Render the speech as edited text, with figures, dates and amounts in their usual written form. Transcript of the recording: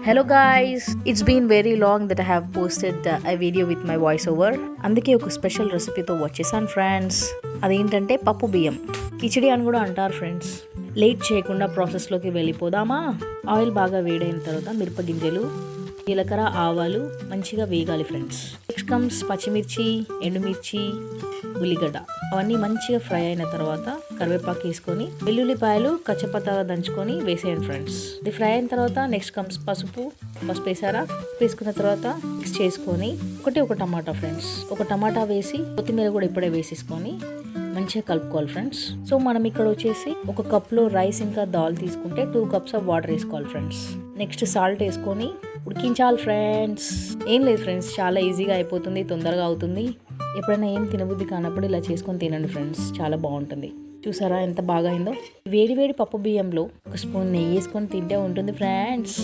Hello guys, it's been very long that I have posted a video with my voiceover. అందుకే ఒక special రెసిపీతో వచ్చేసాను friends. అదేంటంటే పప్పు బియ్యం కిచిడి అని కూడా అంటారు ఫ్రెండ్స్. లేట్ చేయకుండా ప్రాసెస్లోకి వెళ్ళిపోదామా. ఆయిల్ బాగా వేడైన తర్వాత మిరపగింజలు, జీలకర్ర, ఆవాలు మంచిగా వేగాలి ఫ్రెండ్స్. నెక్స్ట్ కమ్స్ పచ్చిమిర్చి, ఎండుమిర్చి, ఉల్లిగడ్డ అవన్నీ మంచిగా ఫ్రై అయిన తర్వాత కరివేపాకు వేసుకొని వెల్లుల్లిపాయలు కచ్చపచ్చగా దంచుకొని వేసేయండి ఫ్రెండ్స్. ఇది ఫ్రై అయిన తర్వాత నెక్స్ట్ కమ్స్ పసుపు వేసారా, వేసుకున్న తర్వాత మిక్స్ చేసుకొని ఒక టమాటా ఫ్రెండ్స్, ఒక టమాటా వేసి కొత్తిమీర కూడా ఇప్పుడే వేసేసుకొని మంచిగా కలుపుకోవాలి ఫ్రెండ్స్. సో మనం ఇక్కడ వచ్చేసి ఒక కప్లో రైస్ ఇంకా దాల్ తీసుకుంటే 2 cups ఆఫ్ వాటర్ వేసుకోవాలి ఫ్రెండ్స్. నెక్స్ట్ సాల్ట్ వేసుకొని ఉడికించాలి ఫ్రెండ్స్. ఏం లేదు ఫ్రెండ్స్, చాలా ఈజీగా అయిపోతుంది, తొందరగా అవుతుంది. ఎప్పుడైనా ఏం తినబుద్ధి కానప్పుడు ఇలా చేసుకొని తినండి ఫ్రెండ్స్, చాలా బాగుంటుంది. చూసారా ఎంత బాగా అయిందో. వేడి వేడి పప్పు బియ్యంలో 1 స్పూన్ నెయ్యి వేసుకొని తింటే ఉంటుంది ఫ్రెండ్స్.